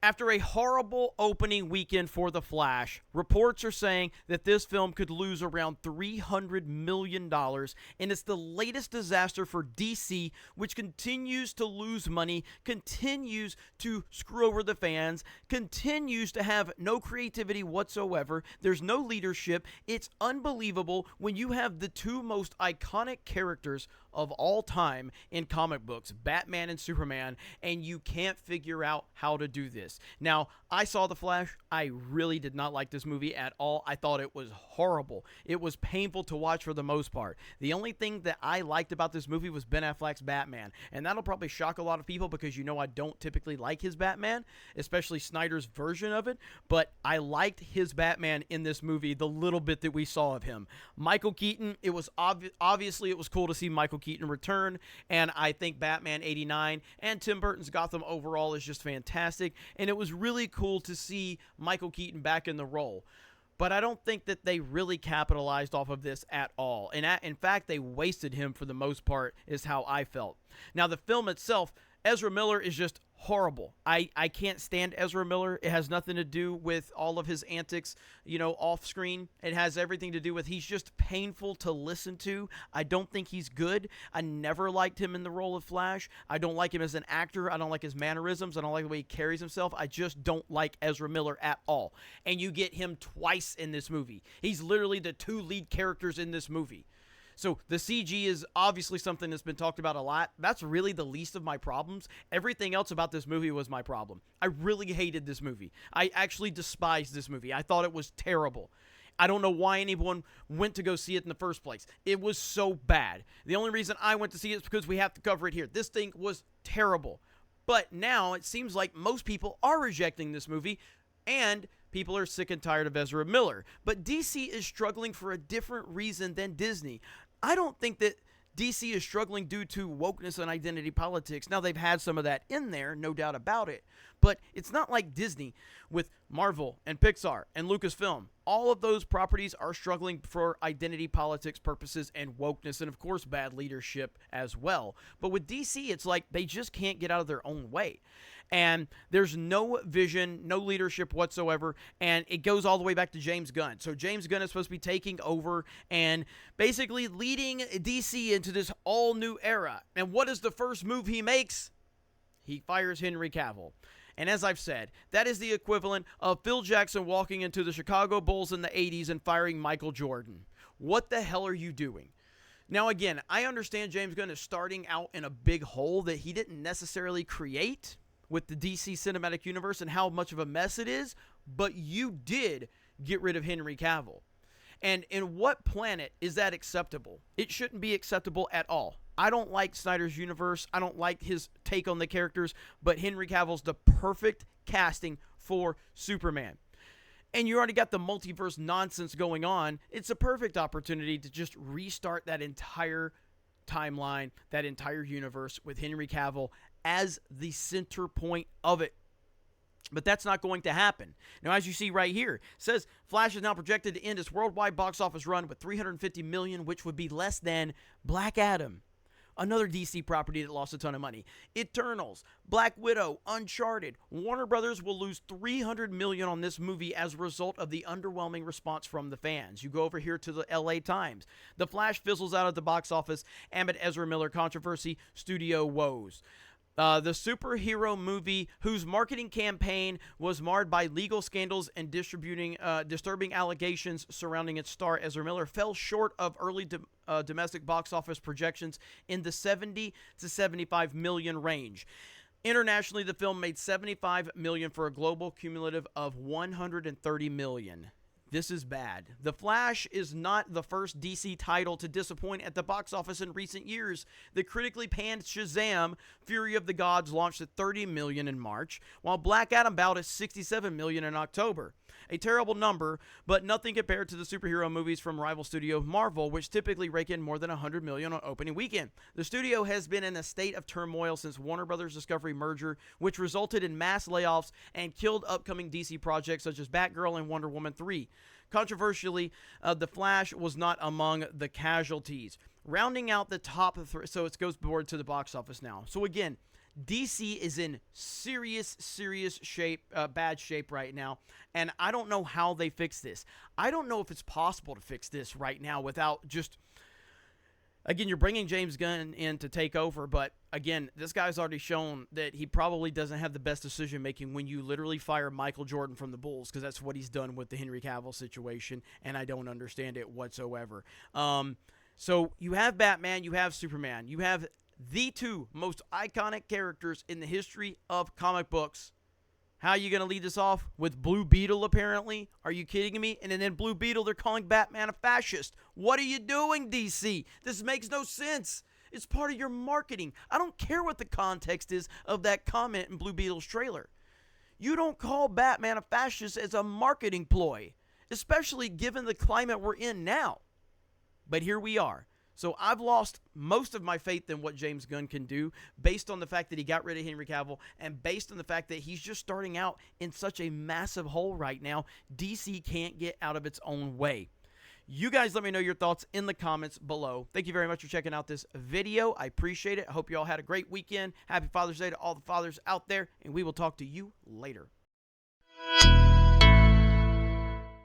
After a horrible opening weekend for The Flash, reports are saying that this film could lose around $300 million, and it's the latest disaster for DC, which continues to lose money, continues to screw over the fans, continues to have no creativity whatsoever. There's no leadership. It's unbelievable when you have the two most iconic characters of all time in comic books, Batman and Superman, and you can't figure out how to do this. Now, I saw The Flash. I really did not like this movie at all. I thought it was horrible. It was painful to watch for the most part. The only thing that I liked about this movie was Ben Affleck's Batman, and that'll probably shock a lot of people because I don't typically like his Batman, especially Snyder's version of it, but I liked his Batman in this movie, the little bit that we saw of him. Michael Keaton, it was obviously it was cool to see Michael Keaton return, and I think Batman 89 and Tim Burton's Gotham overall is just fantastic, and it was really cool to see Michael Keaton back in the role. But I don't think that they really capitalized off of this at all. And in fact, they wasted him for the most part, is how I felt. Now, the film itself, Ezra Miller is just horrible. I can't stand Ezra Miller. It has nothing to do with all of his antics, off screen. It has everything to do with he's just painful to listen to. I don't think he's good. I never liked him in the role of Flash. I don't like him as an actor. I don't like his mannerisms. I don't like the way he carries himself. I just don't like Ezra Miller at all. And you get him twice in this movie. He's literally the two lead characters in this movie. So the CG is obviously something that's been talked about a lot. That's really the least of my problems. Everything else about this movie was my problem. I really hated this movie. I actually despised this movie. I thought it was terrible. I don't know why anyone went to go see it in the first place. It was so bad. The only reason I went to see it is because we have to cover it here. This thing was terrible. But now it seems like most people are rejecting this movie, and people are sick and tired of Ezra Miller. But DC is struggling for a different reason than Disney. I don't think that DC is struggling due to wokeness and identity politics. Now, they've had some of that in there, no doubt about it. But it's not like Disney with Marvel and Pixar and Lucasfilm. All of those properties are struggling for identity politics purposes and wokeness and, of course, bad leadership as well. But with DC, it's like they just can't get out of their own way. And there's no vision, no leadership whatsoever, and it goes all the way back to James Gunn. So James Gunn is supposed to be taking over and basically leading DC into this all-new era. And what is the first move he makes? He fires Henry Cavill. And as I've said, that is the equivalent of Phil Jackson walking into the Chicago Bulls in the 80s and firing Michael Jordan. What the hell are you doing? Now, again, I understand James Gunn is starting out in a big hole that he didn't necessarily create with the DC Cinematic Universe and how much of a mess it is, but you did get rid of Henry Cavill. And in what planet is that acceptable? It shouldn't be acceptable at all. I don't like Snyder's universe. I don't like his take on the characters, but Henry Cavill's the perfect casting for Superman. And you already got the multiverse nonsense going on. It's a perfect opportunity to just restart that entire timeline, that entire universe with Henry Cavill as the center point of it. But that's not going to happen. Now, as you see right here, it says Flash is now projected to end its worldwide box office run with $350 million, which would be less than Black Adam, another DC property that lost a ton of money, Eternals, Black Widow, Uncharted. Warner Brothers will lose $300 million on this movie as a result of the underwhelming response from the fans. You go over here to the LA Times. The Flash fizzles out at the box office amid Ezra Miller controversy, studio woes. The superhero movie, whose marketing campaign was marred by legal scandals and disturbing allegations surrounding its star Ezra Miller, fell short of early domestic box office projections in the 70 to 75 million range. Internationally, the film made 75 million for a global cumulative of 130 million. This is bad. The Flash is not the first DC title to disappoint at the box office in recent years. The critically panned Shazam! Fury of the Gods launched at 30 million in March, while Black Adam bowed at 67 million in October. A terrible number, but nothing compared to the superhero movies from rival studio Marvel, which typically rake in more than 100 million on opening weekend. The studio has been in a state of turmoil since Warner Brothers Discovery merger, which resulted in mass layoffs and killed upcoming DC projects such as Batgirl and Wonder Woman 3. Controversially, The Flash was not among the casualties. Rounding out the top, so it goes forward to the box office now. So again, DC is in serious shape, bad shape right now, and I don't know how they fix this. I don't know if it's possible to fix this right now without just... Again, you're bringing James Gunn in to take over, but again, this guy's already shown that he probably doesn't have the best decision-making when you literally fire Michael Jordan from the Bulls, because that's what he's done with the Henry Cavill situation, and I don't understand it whatsoever. So you have Batman, you have Superman, you have the two most iconic characters in the history of comic books. How are you going to lead this off? With Blue Beetle, apparently? Are you kidding me? And then Blue Beetle, they're calling Batman a fascist. What are you doing, DC? This makes no sense. It's part of your marketing. I don't care what the context is of that comment in Blue Beetle's trailer. You don't call Batman a fascist as a marketing ploy, especially given the climate we're in now. But here we are. So I've lost most of my faith in what James Gunn can do based on the fact that he got rid of Henry Cavill and based on the fact that he's just starting out in such a massive hole right now. DC can't get out of its own way. You guys let me know your thoughts in the comments below. Thank you very much for checking out this video. I appreciate it. I hope you all had a great weekend. Happy Father's Day to all the fathers out there, and we will talk to you later.